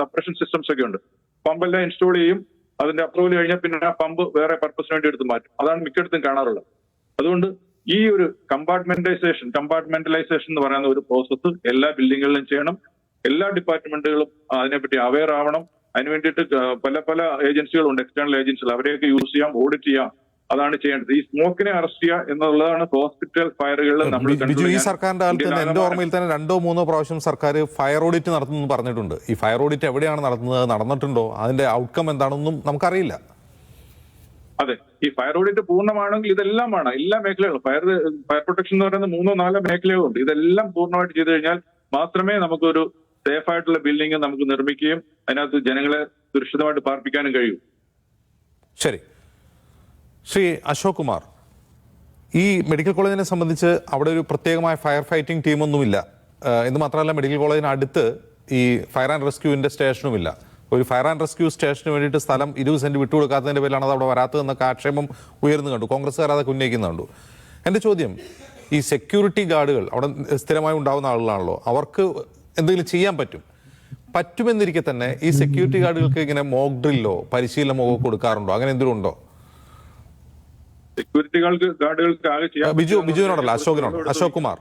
സപ്രഷൻ സിസ്റ്റംസ് ഒക്കെ ഉണ്ട്. പമ്പെല്ലാം ഇൻസ്റ്റാൾ ചെയ്യും, അതിന്റെ അപ്രൂവൽ കഴിഞ്ഞാൽ പിന്നെ ആ പമ്പ് വേറെ പർപ്പസിന് വേണ്ടി എടുത്ത് മാറ്റും. അതാണ് മിക്കയിടത്തും കാണാറുള്ളത്. അതുകൊണ്ട് ഈ ഒരു കമ്പാർട്ട്മെന്റലൈസേഷൻ എന്ന് പറയുന്ന ഒരു പ്രോസസ്സ് എല്ലാ ബിൽഡിങ്ങുകളിലും ചെയ്യണം. എല്ലാ ഡിപ്പാർട്ട്മെന്റുകളും അതിനെപ്പറ്റി അവെയർ ആവണം. അതിന് വേണ്ടിയിട്ട് പല ഏജൻസികളുണ്ട്, എക്സ്റ്റേണൽ ഏജൻസികൾ, അവരെയൊക്കെ യൂസ് ചെയ്യാം, ഓഡിറ്റ് ചെയ്യാം. അതാണ് ചെയ്യേണ്ടത്. ഈ സ്മോക്കിനെ അറസ്റ്റ് ചെയ്യുക എന്നുള്ളതാണ് ഹോസ്പിറ്റൽ ഫയറുകളിൽ നമ്മൾ ബിജു, ഈ സർക്കാരിന്റെ കാലത്ത് തന്നെ എന്റെ ഓർമ്മയിൽ തന്നെ 2-3 പ്രാവശ്യം സർക്കാർ ഫയർ ഓഡിറ്റ് നടത്തുന്നു പറഞ്ഞിട്ടുണ്ട്. ഈ ഫയർ ഓഡിറ്റ് എവിടെയാണ് നടത്തുന്നത്, നടന്നിട്ടുണ്ടോ, അതിന്റെ ഔട്ട്കം എന്താണെന്നും നമുക്കറിയില്ല. അതെ, ഈ ഫയർ ഓഡിറ്റ് പൂർണ്ണമാണെങ്കിൽ ഇതെല്ലാം വേണം, എല്ലാ മേഖലകളും. ഫയർ പ്രൊട്ടക്ഷൻ എന്ന് പറയുന്ന 3-4 മേഖലകളുണ്ട്. ഇതെല്ലാം പൂർണ്ണമായിട്ട് ചെയ്തു കഴിഞ്ഞാൽ മാത്രമേ നമുക്കൊരു സേഫ് ആയിട്ടുള്ള ബിൽഡിംഗ് നമുക്ക് നിർമ്മിക്കുകയും അതിനകത്ത് ജനങ്ങളെ സുരക്ഷിതമായിട്ട് പാർപ്പിക്കാനും കഴിയൂ. ശരി, ശ്രീ അശോക് കുമാർ, ഈ മെഡിക്കൽ കോളേജിനെ സംബന്ധിച്ച് അവിടെ ഒരു പ്രത്യേകമായ ഫയർ ഫൈറ്റിംഗ് ടീമൊന്നുമില്ല എന്ന് മാത്രമല്ല, മെഡിക്കൽ കോളേജിന് അടുത്ത് ഈ ഫയർ ആൻഡ് റെസ്ക്യൂവിൻ്റെ സ്റ്റേഷനുമില്ല. ഒരു ഫയർ ആൻഡ് റെസ്ക്യൂ സ്റ്റേഷന് വേണ്ടിയിട്ട് സ്ഥലം 20 സെന്റ് വിട്ടുകൊടുക്കാത്തതിൻ്റെ പേരിലാണ് അത് അവിടെ വരാത്തതെന്നൊക്കെ ആക്ഷേപം ഉയർന്നു കണ്ടു, കോൺഗ്രസ്സുകാർ അതൊക്കെ ഉന്നയിക്കുന്നു കണ്ടു. എൻ്റെ ചോദ്യം, ഈ സെക്യൂരിറ്റി ഗാർഡുകൾ അവിടെ സ്ഥിരമായി ഉണ്ടാകുന്ന ആളുകളാണല്ലോ, അവർക്ക് എന്തെങ്കിലും ചെയ്യാൻ പറ്റുമെന്നിരിക്കെ തന്നെ ഈ സെക്യൂരിറ്റി ഗാർഡുകൾക്ക് ഇങ്ങനെ മോക്ക് ഡ്രില്ലോ പരിശീലനമോ കൊടുക്കാറുണ്ടോ? അങ്ങനെ എന്തെങ്കിലും ഉണ്ടോ? സെക്യൂരിറ്റി ഗാർഡുകൾക്ക് ആകെ ബിജുവിനോടല്ല, അശോക് കുമാർ.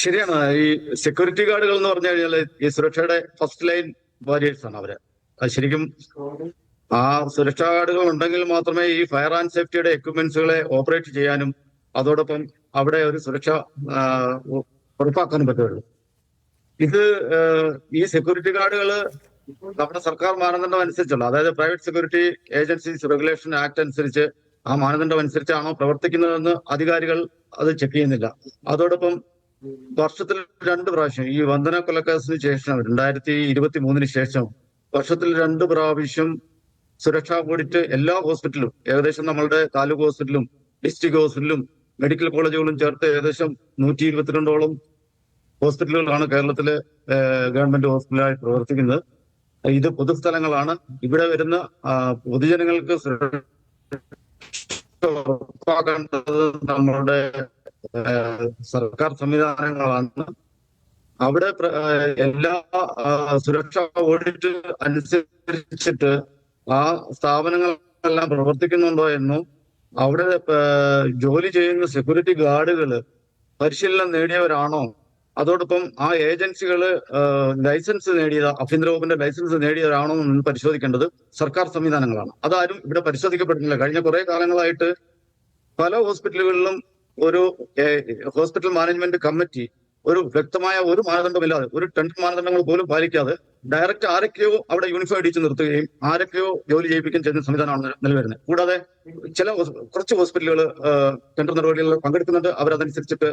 ശരിയാണ്. ഈ സെക്യൂരിറ്റി ഗാർഡുകൾ എന്ന് പറഞ്ഞു കഴിഞ്ഞാൽ ഈ സുരക്ഷയുടെ ഫസ്റ്റ് ലൈൻ വാരിയേഴ്സ് ആണ് അവര്. അത് ശരിക്കും ആ സുരക്ഷാ ഗാർഡുകൾ ഉണ്ടെങ്കിൽ മാത്രമേ ഈ ഫയർ ആൻഡ് സേഫ്റ്റിയുടെ എക്യുപ്മെന്റ്സുകളെ ഓപ്പറേറ്റ് ചെയ്യാനും അതോടൊപ്പം അവിടെ ഒരു സുരക്ഷ ഉറപ്പാക്കാനും പറ്റുള്ളൂ. ഈ സെക്യൂരിറ്റി ഗാർഡുകൾ നമ്മുടെ സർക്കാർ മാനദണ്ഡം അനുസരിച്ചുള്ള, അതായത് private security agencies regulation act അനുസരിച്ച് ആ മാനദണ്ഡം അനുസരിച്ചാണോ പ്രവർത്തിക്കുന്നതെന്ന് അധികാരികൾ അത് ചെക്ക് ചെയ്യുന്നില്ല. അതോടൊപ്പം വർഷത്തിൽ 2 പ്രാവശ്യം ഈ വന്ദന കൊലക്കേസിന് ശേഷം 2023 ശേഷം വർഷത്തിൽ 2 പ്രാവശ്യം സുരക്ഷാ ഓഡിറ്റ് എല്ലാ ഹോസ്പിറ്റലും, ഏകദേശം നമ്മളുടെ താലൂക്ക് ഹോസ്പിറ്റലും ഡിസ്ട്രിക്ട് ഹോസ്പിറ്റലും മെഡിക്കൽ കോളേജുകളും ചേർത്ത് ഏകദേശം 122ഓളം ഹോസ്പിറ്റലുകളാണ് കേരളത്തിലെ ഗവൺമെന്റ് ഹോസ്പിറ്റലായി പ്രവർത്തിക്കുന്നത്. ഇത് പൊതുസ്ഥലങ്ങളാണ്. ഇവിടെ വരുന്ന പൊതുജനങ്ങൾക്ക് ഉറപ്പാക്കേണ്ടത് നമ്മളുടെ സർക്കാർ സംവിധാനങ്ങളാണ്. അവിടെ എല്ലാ സുരക്ഷാ ഓഡിറ്റ് അനുസരിച്ചിട്ട് ആ സ്ഥാപനങ്ങളെല്ലാം പ്രവർത്തിക്കുന്നുണ്ടോ എന്നും അവിടെ ജോലി ചെയ്യുന്ന സെക്യൂരിറ്റി ഗാർഡുകൾ പരിശീലനം നേടിയവരാണോ, അതോടൊപ്പം ആ ഏജൻസികള് ലൈസൻസ് നേടിയത്, ആഭ്യന്തര വകുപ്പിന്റെ ലൈസൻസ് നേടിയവരാണോ എന്ന് പരിശോധിക്കേണ്ടത് സർക്കാർ സംവിധാനങ്ങളാണ്. അതാരും ഇവിടെ പരിശോധിക്കപ്പെടുന്നില്ല. കഴിഞ്ഞ കുറെ കാലങ്ങളായിട്ട് പല ഹോസ്പിറ്റലുകളിലും ഒരു ഹോസ്പിറ്റൽ മാനേജ്മെന്റ് കമ്മിറ്റി ഒരു വ്യക്തമായ ഒരു മാനദണ്ഡമില്ലാതെ, ഒരു ടെൻഡർ മാനദണ്ഡങ്ങൾ പോലും പാലിക്കാതെ ഡയറക്റ്റ് ആരൊക്കെയോ അവിടെ യൂണിഫോം അടിച്ച് നിർത്തുകയും ആരൊക്കെയോ ജോലി ചെയ്യിപ്പിക്കുകയും ചെയ്യുന്ന സംവിധാനമാണ് നിലവരുന്നത്. കൂടാതെ കുറച്ച് ഹോസ്പിറ്റലുകൾ ടെൻഡർ നടപടികളിൽ പങ്കെടുക്കുന്നുണ്ട്. അവരതനുസരിച്ചിട്ട്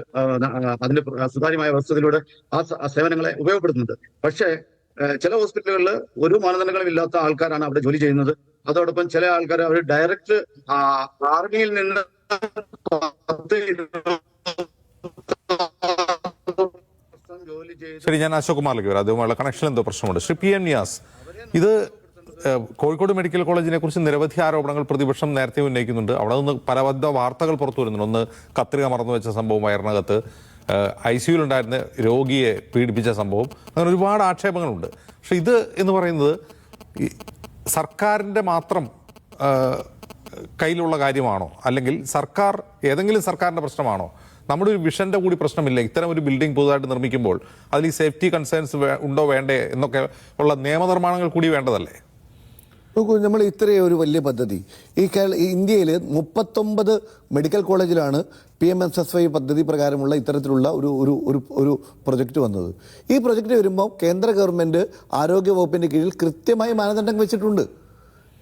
അതിന്റെ സുതാര്യമായ വ്യവസ്ഥയിലൂടെ ആ സേവനങ്ങളെ ഉപയോഗപ്പെടുത്തുന്നുണ്ട്. പക്ഷേ ചില ഹോസ്പിറ്റലുകളിൽ ഒരു മാനദണ്ഡങ്ങളും ഇല്ലാത്ത ആൾക്കാരാണ് അവിടെ ജോലി ചെയ്യുന്നത്. അതോടൊപ്പം ചില ആൾക്കാർ അവർ ഡയറക്റ്റ് ആർമിയിൽ നിന്ന് ശരി, ഞാൻ അശോക് കുമാറിലേക്ക് വരാം. അതുമായുള്ള കണക്ഷൻ എന്തോ പ്രശ്നമുണ്ട്. ശ്രീ PM നിയാസ്, ഇത് കോഴിക്കോട് മെഡിക്കൽ കോളേജിനെ കുറിച്ച് നിരവധി ആരോപണങ്ങൾ പ്രതിപക്ഷം നേരത്തെ ഉന്നയിക്കുന്നുണ്ട്. അവിടെ നിന്ന് പലവിധ വാർത്തകൾ പുറത്തു വരുന്നുണ്ട്. ഒന്ന് കത്രിക മറന്നു വെച്ച സംഭവം, വയറിനകത്ത് ICUവിലുണ്ടായിരുന്ന രോഗിയെ പീഡിപ്പിച്ച സംഭവം, അങ്ങനെ ഒരുപാട് ആക്ഷേപങ്ങളുണ്ട്. പക്ഷെ ഇത് എന്ന് പറയുന്നത് സർക്കാരിൻ്റെ മാത്രം കയ്യിലുള്ള കാര്യമാണോ, അല്ലെങ്കിൽ ഏതെങ്കിലും സർക്കാരിൻ്റെ പ്രശ്നമാണോ? നമ്മുടെ ഒരു വിഷന്റെ കൂടി പ്രശ്നമില്ല. ഇത്തരം ഒരു ബിൽഡിംഗ് പുതുതായിട്ട് നിർമ്മിക്കുമ്പോൾ അതിൽ ഈ സേഫ്റ്റി കൺസേൺസ് ഉണ്ടോ വേണ്ടേ എന്നൊക്കെ ഉള്ള നിയമനിർമ്മാണങ്ങൾ കൂടി വേണ്ടതല്ലേ? നോക്കൂ, നമ്മൾ ഇത്രയും ഒരു വലിയ പദ്ധതി ഇന്ത്യയിൽ 39 മെഡിക്കൽ കോളേജിലാണ് PMSSY പദ്ധതി പ്രകാരമുള്ള ഇത്തരത്തിലുള്ള ഒരു പ്രൊജക്റ്റ് വന്നത്. ഈ പ്രൊജക്റ്റ് വരുമ്പോൾ കേന്ദ്ര ഗവൺമെൻറ് ആരോഗ്യ വകുപ്പിൻ്റെ കീഴിൽ കൃത്യമായി മാനദണ്ഡം വെച്ചിട്ടുണ്ട്.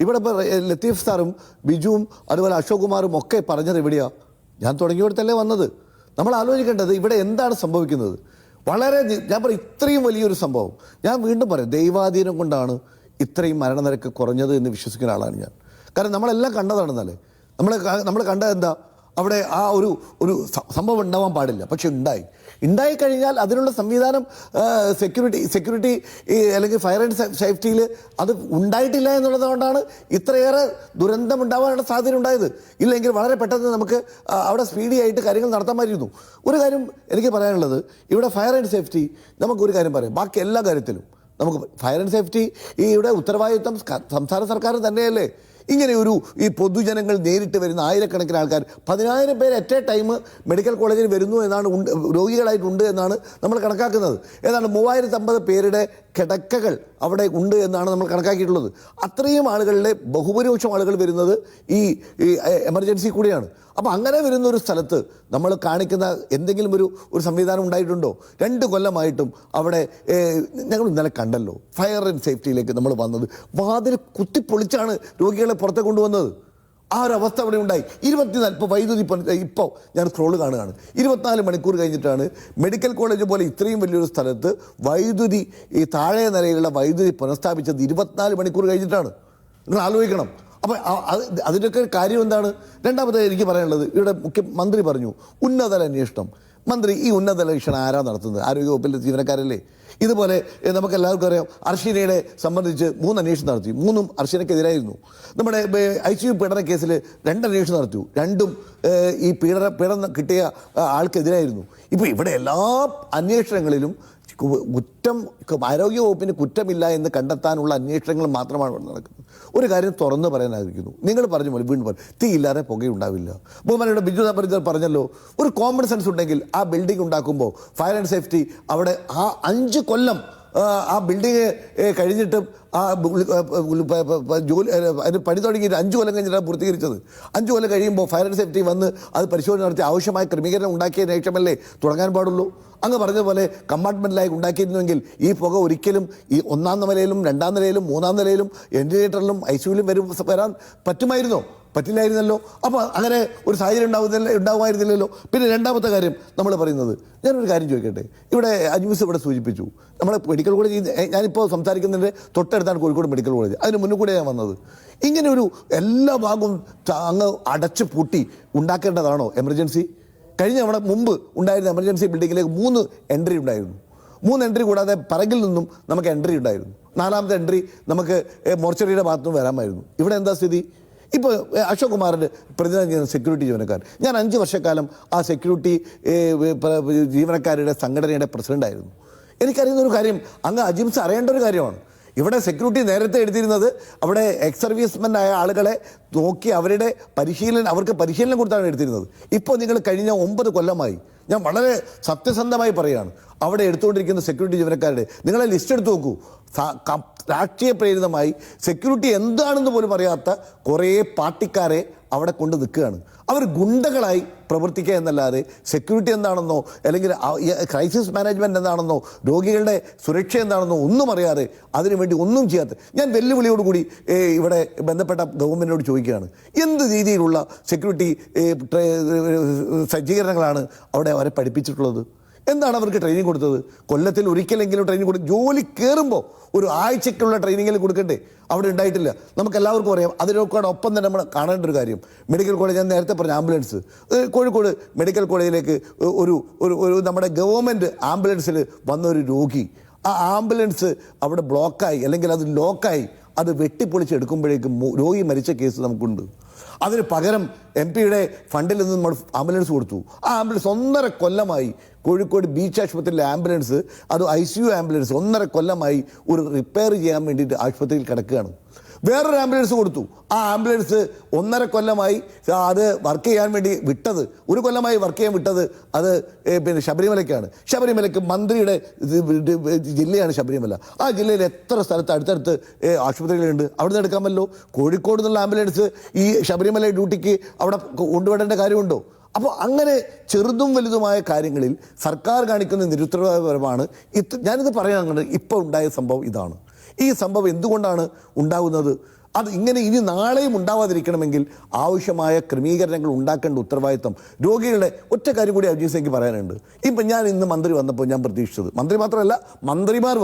ഇവിടെ ഇപ്പോൾ ലത്തീഫ് സാറും ബിജുവും അതുപോലെ അശോക് കുമാറും ഒക്കെ പറഞ്ഞത് എവിടെയാണ്? ഞാൻ തുടങ്ങിയിടത്തല്ലേ വന്നത്. നമ്മൾ ആലോചിക്കേണ്ടത് ഇവിടെ എന്താണ് സംഭവിക്കുന്നത്. ഞാൻ പറയും, ഇത്രയും വലിയൊരു സംഭവം, ഞാൻ വീണ്ടും പറയാം, ദൈവാധീനം കൊണ്ടാണ് ഇത്രയും മരണനിരക്ക് കുറഞ്ഞത് എന്ന് വിശ്വസിക്കുന്ന ആളാണ് ഞാൻ. കാരണം നമ്മളെല്ലാം കണ്ടതാണെന്നല്ലേ. നമ്മൾ കണ്ടത് എന്താ? അവിടെ ആ ഒരു സംഭവം ഉണ്ടാവാൻ പാടില്ല, പക്ഷെ ഉണ്ടായിക്കഴിഞ്ഞാൽ അതിനുള്ള സംവിധാനം സെക്യൂരിറ്റി അല്ലെങ്കിൽ ഫയർ ആൻഡ് സേഫ്റ്റിയിൽ അത് ഉണ്ടായിട്ടില്ല എന്നുള്ളതുകൊണ്ടാണ് ഇത്രയേറെ ദുരന്തം ഉണ്ടാവാനുള്ള സാധ്യത ഉണ്ടായത്. ഇല്ലെങ്കിൽ വളരെ പെട്ടെന്ന് നമുക്ക് അവിടെ സ്പീഡിയായിട്ട് കാര്യങ്ങൾ നടത്താമായിരുന്നു. ഒരു കാര്യം എനിക്ക് പറയാനുള്ളത്, ഇവിടെ ഫയർ ആൻഡ് സേഫ്റ്റി നമുക്കൊരു കാര്യം പറയാം, ബാക്കി എല്ലാ കാര്യത്തിലും നമുക്ക് ഫയർ ആൻഡ് സേഫ്റ്റി ഇവിടെ ഉത്തരവാദിത്വം സംസ്ഥാന സർക്കാർ തന്നെയല്ലേ. ഇങ്ങനെ ഈ പൊതുജനങ്ങൾ നേരിട്ട് വരുന്ന ആയിരക്കണക്കിന് ആൾക്കാർ, 10,000 പേര് അറ്റ് എ ടൈം മെഡിക്കൽ കോളേജിൽ വരുന്നു എന്നാണ്, രോഗികളായിട്ടുണ്ട് എന്നാണ് നമ്മൾ കണക്കാക്കുന്നത്. ഏതാണ്ട് 3050 പേരുടെ കിടക്കകൾ അവിടെ ഉണ്ട് എന്നാണ് നമ്മൾ കണക്കാക്കിയിട്ടുള്ളത്. അത്രയും ആളുകളിലെ ബഹുഭൂരിപക്ഷം ആളുകൾ വരുന്നത് ഈ എമർജൻസി കൂടിയാണ്. അപ്പോൾ അങ്ങനെ വരുന്ന ഒരു സ്ഥലത്ത് നമ്മൾ കാണിക്കുന്ന എന്തെങ്കിലും ഒരു സംവിധാനം ഉണ്ടായിട്ടുണ്ടോ? 2 കൊല്ലമായിട്ടും അവിടെ ഞങ്ങൾ ഇന്നലെ കണ്ടല്ലോ, ഫയർ ആൻഡ് സേഫ്റ്റിയിലേക്ക് നമ്മൾ വന്നത് വാതിൽ കുത്തിപ്പൊളിച്ചാണ് രോഗികളെ പുറത്തെ കൊണ്ടുവന്നത്. ആ ഒരു അവസ്ഥ അവിടെ ഉണ്ടായി. 24 ഇപ്പോൾ വൈദ്യുതി ഇപ്പോൾ ഞാൻ സ്ക്രോള് കാണുകയാണ്, 24 മണിക്കൂർ കഴിഞ്ഞിട്ടാണ് മെഡിക്കൽ കോളേജ് പോലെ ഇത്രയും വലിയൊരു സ്ഥലത്ത് വൈദ്യുതി, ഈ താഴെ നിലയിലുള്ള വൈദ്യുതി പുനഃസ്ഥാപിച്ചത് 24 മണിക്കൂർ കഴിഞ്ഞിട്ടാണ്. നിങ്ങൾ ആലോചിക്കണം. അപ്പോൾ അതിൻ്റെയൊക്കെ കാര്യം എന്താണ്? രണ്ടാമത്തെ എനിക്ക് പറയാനുള്ളത്, ഇവിടെ മുഖ്യമന്ത്രി പറഞ്ഞു ഉന്നതതല അന്വേഷണം. മന്ത്രി, ഈ ഉന്നതതല അന്വേഷണം ആരാ നടത്തുന്നത്? ആരോഗ്യവകുപ്പിൻ്റെ ജീവനക്കാരല്ലേ? ഇതുപോലെ നമുക്ക് എല്ലാവർക്കും അറിയാം, അർഷിനയെ സംബന്ധിച്ച് 3 അന്വേഷണം നടത്തി, 3ഉം അർഷിനയ്ക്കെതിരായിരുന്നു. നമ്മുടെ ICU പീഡന കേസിൽ 2 അന്വേഷണം നടത്തി, 2ഉം ഈ പീഡനം കിട്ടിയ ആൾക്കെതിരായിരുന്നു. ഇപ്പോൾ ഇവിടെ എല്ലാ അന്വേഷണങ്ങളിലും ആരോഗ്യവകുപ്പിന് കുറ്റമില്ല എന്ന് കണ്ടെത്താനുള്ള അന്വേഷണങ്ങൾ മാത്രമാണ് ഇവിടെ നടക്കുന്നത്. ഒരു കാര്യം തുറന്ന് പറയാൻ ആഗ്രഹിക്കുന്നു, നിങ്ങൾ പറഞ്ഞു പോലെ വീണ്ടും പറഞ്ഞു, തീയില്ലാതെ പുകയുണ്ടാവില്ല. ബഹുമാനയുടെ ബിജു പരിചർ പറഞ്ഞല്ലോ, ഒരു കോമൺ സെൻസ് ഉണ്ടെങ്കിൽ ആ ബിൽഡിംഗ് ഉണ്ടാക്കുമ്പോൾ ഫയർ ആൻഡ് സേഫ്റ്റി അവിടെ ആ 5 കൊല്ലം ആ ബിൽഡിങ് കഴിഞ്ഞിട്ടും ആ ജോലി അതിന് പണി തുടങ്ങിയിട്ട് 5 കൊല്ലം കഴിഞ്ഞിട്ടാണ് പൂർത്തീകരിച്ചത്. 5 കൊല്ലം കഴിയുമ്പോൾ ഫയർ ആൻഡ് സേഫ്റ്റി വന്ന് അത് പരിശോധന നടത്തി ആവശ്യമായ ക്രമീകരണം ഉണ്ടാക്കിയ ശേഷമല്ലേ തുടങ്ങാൻ പാടുള്ളൂ. അങ്ങ് പറഞ്ഞതുപോലെ കമ്പാർട്ട്മെൻറ്റിലായി ഉണ്ടാക്കിയിരുന്നുവെങ്കിൽ ഈ പുക ഒരിക്കലും ഈ 1ാം നിലയിലും 2ാം നിലയിലും 3ാം നിലയിലും വെന്റിലേറ്ററിലും ICUവിലും വരാൻ പറ്റില്ലായിരുന്നല്ലോ. അപ്പോൾ അങ്ങനെ ഒരു സാഹചര്യം ഉണ്ടാകുമായിരുന്നില്ലല്ലോ. പിന്നെ രണ്ടാമത്തെ കാര്യം നമ്മൾ പറയുന്നത്, ഞാനൊരു കാര്യം ചോദിക്കട്ടെ, ഇവിടെ അജ്മീസ് ഇവിടെ സൂചിപ്പിച്ചു, നമ്മുടെ മെഡിക്കൽ കോളേജ്, ഞാനിപ്പോൾ സംസാരിക്കുന്നതിൻ്റെ തൊട്ടടുത്താണ് കോഴിക്കോട് മെഡിക്കൽ കോളേജ്, അതിന് മുന്നിൽ കൂടെ ഞാൻ വന്നത്. ഇങ്ങനെ എല്ലാ ഭാഗവും അങ്ങ് അടച്ചു പൂട്ടി ഉണ്ടാക്കേണ്ടതാണോ എമർജൻസി? കഴിഞ്ഞ അവിടെ മുമ്പ് ഉണ്ടായിരുന്ന എമർജൻസി ബിൽഡിങ്ങിലേക്ക് 3 എൻട്രി ഉണ്ടായിരുന്നു. 3 എൻട്രി കൂടാതെ പറകിൽ നിന്നും നമുക്ക് എൻട്രി ഉണ്ടായിരുന്നു. 4ാമത്തെ എൻട്രി നമുക്ക് മോർച്ചറിയുടെ ഭാഗത്തുനിന്ന് വരാമായിരുന്നു. ഇവിടെ എന്താ സ്ഥിതി? ഇപ്പോൾ അശോക് കുമാറിൻ്റെ പ്രതിനിധി ചെയ്യുന്ന സെക്യൂരിറ്റി ജീവനക്കാരൻ, ഞാൻ 5 വർഷക്കാലം ആ സെക്യൂരിറ്റി ജീവനക്കാരുടെ സംഘടനയുടെ പ്രസിഡൻ്റായിരുന്നു. എനിക്കറിയുന്നൊരു കാര്യം, അങ്ങ് അജിംസ് അറിയേണ്ട ഒരു കാര്യമാണ്. ഇവിടെ സെക്യൂരിറ്റി നേരത്തെ എടുത്തിരുന്നത് അവിടെ എക്സ് സർവീസ്മെൻ ആയ ആളുകളെ നോക്കി അവർക്ക് പരിശീലനം കൊടുത്താണ് എടുത്തിരുന്നത്. ഇപ്പോൾ നിങ്ങൾ കഴിഞ്ഞ 9 കൊല്ലമായി, ഞാൻ വളരെ സത്യസന്ധമായി പറയുകയാണ്, അവിടെ എടുത്തുകൊണ്ടിരിക്കുന്ന സെക്യൂരിറ്റി ജീവനക്കാരുടെ നിങ്ങളെ ലിസ്റ്റ് എടുത്ത് നോക്കൂ. രാഷ്ട്രീയ പ്രേരിതമായി സെക്യൂരിറ്റി എന്താണെന്ന് പോലും അറിയാത്ത കുറേ പാർട്ടിക്കാരെ അവിടെ കൊണ്ട് നിൽക്കുകയാണ്. അവർ ഗുണ്ടകളായി പ്രവർത്തിക്കുക എന്നല്ലാതെ സെക്യൂരിറ്റി എന്താണെന്നോ അല്ലെങ്കിൽ ക്രൈസിസ് മാനേജ്മെൻറ്റ് എന്താണെന്നോ രോഗികളുടെ സുരക്ഷ എന്താണെന്നോ ഒന്നും അറിയാതെ അതിനുവേണ്ടി ഒന്നും ചെയ്യാത്ത ഞാൻ വെല്ലുവിളിയോടുകൂടി ഇവിടെ ബന്ധപ്പെട്ട ഗവൺമെൻറ്റിനോട് ചോദിക്കുകയാണ്, എന്ത് രീതിയിലുള്ള സെക്യൂരിറ്റി സജ്ജീകരണങ്ങളാണ് അവിടെ അവരെ പഠിപ്പിച്ചിട്ടുള്ളത്? എന്താണ് അവർക്ക് ട്രെയിനിങ് കൊടുത്തത്? കൊല്ലത്തിൽ ഒരിക്കലെങ്കിലും ട്രെയിനിങ് കൊടുക്കും. ജോലി കയറുമ്പോൾ ഒരു ആഴ്ചയ്ക്കുള്ള ട്രെയിനിങ്ങിൽ കൊടുക്കണ്ടേ? അവിടെ ഉണ്ടായിട്ടില്ല. നമുക്കെല്ലാവർക്കും അറിയാം. അതിനൊപ്പം തന്നെ നമ്മൾ കാണേണ്ട ഒരു കാര്യം, മെഡിക്കൽ കോളേജ്, ഞാൻ നേരത്തെ പറഞ്ഞ ആംബുലൻസ്, കോഴിക്കോട് മെഡിക്കൽ കോളേജിലേക്ക് ഒരു നമ്മുടെ ഗവൺമെൻറ് ആംബുലൻസിൽ വന്നൊരു രോഗി, ആ ആംബുലൻസ് അവിടെ ബ്ലോക്കായി അല്ലെങ്കിൽ അത് ലോക്കായി അത് വെട്ടിപ്പൊളിച്ചെടുക്കുമ്പോഴേക്കും രോഗി മരിച്ച കേസ് നമുക്കുണ്ട്. അതിന് പകരം MP-യുടെ ഫണ്ടിൽ നിന്ന് നമ്മൾ ആംബുലൻസ് കൊടുത്തു. ആ ആംബുലൻസ് 1.5 കൊല്ലമായി കോഴിക്കോട് ബീച്ച് ആശുപത്രിയിലെ ആംബുലൻസ്, അത് ICU ആംബുലൻസ് 1.5 കൊല്ലമായി ഒരു റിപ്പയർ ചെയ്യാൻ വേണ്ടിയിട്ട് ആശുപത്രിയിൽ കിടക്കുകയാണ്. വേറൊരു ആംബുലൻസ് കൊടുത്തു. ആ ആംബുലൻസ് 1.5 കൊല്ലമായി അത് വർക്ക് ചെയ്യാൻ വേണ്ടി വിട്ടത്, 1 കൊല്ലമായി വർക്ക് ചെയ്യാൻ വിട്ടത് അത് പിന്നെ ശബരിമലയ്ക്കാണ്. ശബരിമലയ്ക്ക് മന്ത്രിയുടെ ജില്ലയാണ് ശബരിമല. ആ ജില്ലയിൽ എത്ര സ്ഥലത്ത് അടുത്തടുത്ത് ആശുപത്രികളുണ്ട്, അവിടെ നിന്ന് എടുക്കാമല്ലോ. കോഴിക്കോട് നിന്നുള്ള ആംബുലൻസ് ഈ ശബരിമല ഡ്യൂട്ടിക്ക് അവിടെ കൊണ്ടുവിടേണ്ട കാര്യമുണ്ടോ? അപ്പോൾ അങ്ങനെ ചെറുതും വലുതുമായ കാര്യങ്ങളിൽ സർക്കാർ കാണിക്കുന്ന നിരുത്തരവാദപരമാണ്. ഞാനിത് പറയാൻ ഇപ്പോൾ ഉണ്ടായ സംഭവം ഇതാണ്. ഈ സംഭവം എന്തുകൊണ്ടാണ് ഉണ്ടാകുന്നത്? അത് ഇങ്ങനെ ഇനി നാളെയും ഉണ്ടാവാതിരിക്കണമെങ്കിൽ ആവശ്യമായ ക്രമീകരണങ്ങൾ ഉണ്ടാക്കേണ്ട ഉത്തരവാദിത്തം രോഗികളുടെ. ഒറ്റ കാര്യം കൂടി അജീസ് എനിക്ക് പറയാനുണ്ട്. ഇപ്പം ഞാൻ ഇന്ന് മന്ത്രി വന്നപ്പോൾ ഞാൻ പ്രതീക്ഷിച്ചത്, മന്ത്രി മാത്രമല്ല മന്ത്രിമാർ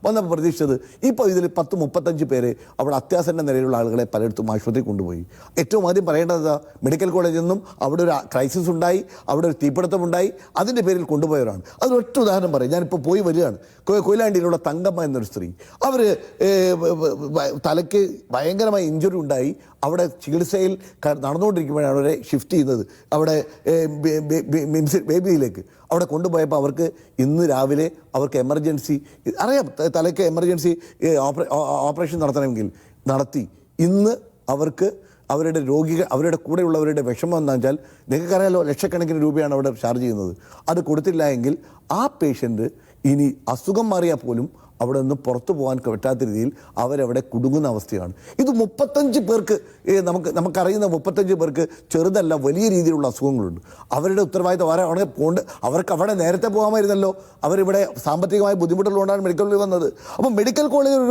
വന്നപ്പോൾ പ്രതീക്ഷിച്ചത്, ഇപ്പോൾ ഇതിൽ 10-35 പേരെ അവിടെ അത്യാസന്ന നിലയിലുള്ള ആളുകളെ പലയിടത്തും ആശുപത്രി കൊണ്ടുപോയി. ഏറ്റവും ആദ്യം പറയേണ്ടത് മെഡിക്കൽ കോളേജിൽ നിന്നും അവിടെ ഒരു ക്രൈസിസ് ഉണ്ടായി, അവിടെ ഒരു തീപിടുത്തമുണ്ടായി, അതിൻ്റെ പേരിൽ കൊണ്ടുപോയവരാണ്. അതിനൊറ്റ ഉദാഹരണം പറയും. ഞാനിപ്പോൾ പോയി വരികയാണ്. കൊയിലാണ്ടിയിലുള്ള തങ്കമ്മ എന്നൊരു സ്ത്രീ, അവർ തലയ്ക്ക് ഭയങ്കരമായ ഇഞ്ചുറി ഉണ്ടായി, അവിടെ ചികിത്സയിൽ നടന്നുകൊണ്ടിരിക്കുമ്പോഴാണ് അവരെ ഷിഫ്റ്റ് ചെയ്യുന്നത് അവിടെ ബേബിയിലേക്ക്. അവിടെ കൊണ്ടുപോയപ്പോൾ അവർക്ക് ഇന്ന് രാവിലെ അവർക്ക് എമർജൻസി അറിയാം, തലയ്ക്ക് എമർജൻസി ഓപ്പറേഷൻ നടത്തണമെങ്കിൽ നടത്തി. ഇന്ന് അവർക്ക് അവരുടെ കൂടെയുള്ളവരുടെ വിഷമം എന്താ വെച്ചാൽ, നിങ്ങൾക്കറിയാലോ, ലക്ഷക്കണക്കിന് രൂപയാണ് അവിടെ ചാർജ് ചെയ്യുന്നത്. അത് കൊടുത്തില്ല എങ്കിൽ ആ പേഷ്യൻ്റ് ഇനി അസുഖം മാറിയാൽ പോലും അവിടെ നിന്ന് പുറത്തു പോകാൻ പറ്റാത്ത രീതിയിൽ അവരവിടെ കുടുങ്ങുന്ന അവസ്ഥയാണ്. ഇത് 35 പേർക്ക് നമുക്കറിയുന്ന 35 പേർക്ക് ചെറുതല്ല വലിയ രീതിയിലുള്ള അസുഖങ്ങളുണ്ട്. അവരുടെ ഉത്തരവാദിത്തം അവിടെ അവർക്ക് അവിടെ നേരത്തെ പോകാമായിരുന്നല്ലോ. അവരിവിടെ സാമ്പത്തികമായ ബുദ്ധിമുട്ടുള്ളതുകൊണ്ടാണ് മെഡിക്കൽ കോളേജിൽ വന്നത്. അപ്പോൾ മെഡിക്കൽ കോളേജിൽ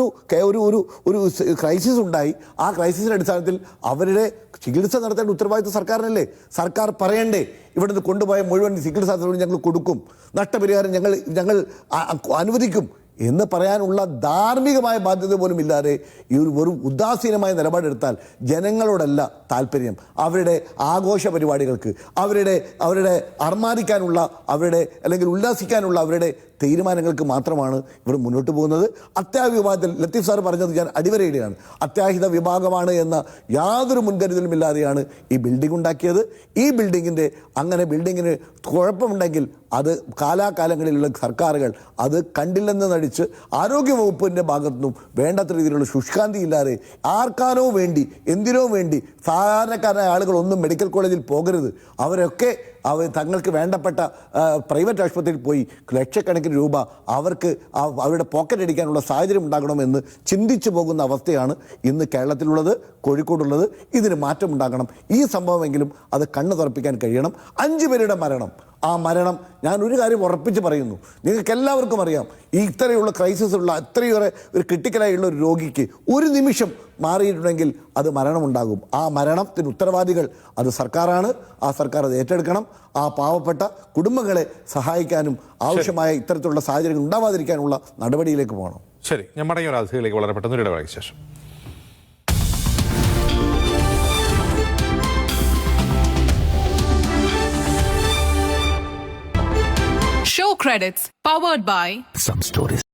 ഒരു ക്രൈസിസ് ഉണ്ടായി. ആ ക്രൈസിസിൻ്റെ അടിസ്ഥാനത്തിൽ അവരുടെ ചികിത്സ നടത്തേണ്ട ഉത്തരവാദിത്തം സർക്കാരിനല്ലേ? സർക്കാർ പറയണ്ടേ, ഇവിടുന്ന് കൊണ്ടുപോയ മുഴുവൻ ചികിത്സാ ഞങ്ങൾ കൊടുക്കും, നഷ്ടപരിഹാരം ഞങ്ങൾ അനുവദിക്കും എന്ന് പറയാനുള്ള ധാർമ്മികമായ ബാധ്യത പോലും ഇല്ലാതെ ഈ ഒരു ഉദാസീനമായ നിലപാടെടുത്താൽ ജനങ്ങളോടല്ല താല്പര്യം, അവരുടെ ആഘോഷ പരിപാടികൾക്ക്, അവരുടെ അർമാദിക്കാനുള്ള, അല്ലെങ്കിൽ ഉല്ലാസിക്കാനുള്ള അവരുടെ തീരുമാനങ്ങൾക്ക് മാത്രമാണ് ഇവർ മുന്നോട്ട് പോകുന്നത്. അത്യാഹിത വിഭാഗത്തിൽ ലത്തീഫ് സാർ പറഞ്ഞത് ഞാൻ അടിവരയിടുകയാണ്. അത്യാഹിത വിഭാഗമാണ് എന്ന യാതൊരു മുൻകരുതലും ഇല്ലാതെയാണ് ഈ ബിൽഡിംഗ് ഉണ്ടാക്കിയത്. ഈ ബിൽഡിങ്ങിന് കുഴപ്പമുണ്ടെങ്കിൽ അത് കാലാകാലങ്ങളിലുള്ള സർക്കാരുകൾ അത് കണ്ടില്ലെന്ന് നടിച്ച് ആരോഗ്യവകുപ്പിൻ്റെ ഭാഗത്തുനിന്നും വേണ്ടത്ര രീതിയിലുള്ള ശുഷ്കാന്തി ഇല്ലാതെ ആർക്കാനോ വേണ്ടി എന്തിനോ വേണ്ടി സാധാരണക്കാരായ ആളുകളൊന്നും മെഡിക്കൽ കോളേജിൽ പോകരുത്, അവരൊക്കെ തങ്ങൾക്ക് വേണ്ടപ്പെട്ട പ്രൈവറ്റ് ആശുപത്രിയിൽ പോയി ലക്ഷക്കണക്കിന് രൂപ അവർക്ക് അവരുടെ പോക്കറ്റ് അടിക്കാനുള്ള സാഹചര്യം ഉണ്ടാകണമെന്ന് ചിന്തിച്ചു പോകുന്ന അവസ്ഥയാണ് ഇന്ന് കേരളത്തിലുള്ളത്, കോഴിക്കോടുള്ളത്. ഇതിന് മാറ്റമുണ്ടാകണം. ഈ സംഭവമെങ്കിലും അത് കണ്ണു തുറപ്പിക്കാൻ കഴിയണം. 5 പേരുടെ മരണം, ആ മരണം ഞാൻ ഒരു കാര്യം ഉറപ്പിച്ച് പറയുന്നു, നിങ്ങൾക്ക് എല്ലാവർക്കും അറിയാം, ഈ ഇത്രയുള്ള ക്രൈസിസ് ഉള്ള അത്രയേറെ ഒരു ക്രിട്ടിക്കലായുള്ള ഒരു രോഗിക്ക് ഒരു നിമിഷം മാറിയിട്ടുണ്ടെങ്കിൽ അത് മരണമുണ്ടാകും. ആ മരണത്തിന് ഉത്തരവാദികൾ അത് സർക്കാരാണ്. ആ സർക്കാർ അത് ഏറ്റെടുക്കണം. ആ പാവപ്പെട്ട കുടുംബങ്ങളെ സഹായിക്കാനും ആവശ്യമായ ഇത്തരത്തിലുള്ള സാഹചര്യങ്ങൾ ഉണ്ടാവാതിരിക്കാനുള്ള നടപടിയിലേക്ക് പോകണം. ശരി, ഞാൻ മടങ്ങിയ ഒരു അതിഥിയിലേക്ക് വളരെ പെട്ടെന്ന് ഇടവേളയ്ക്ക് ശേഷം. Show credits powered by Some stories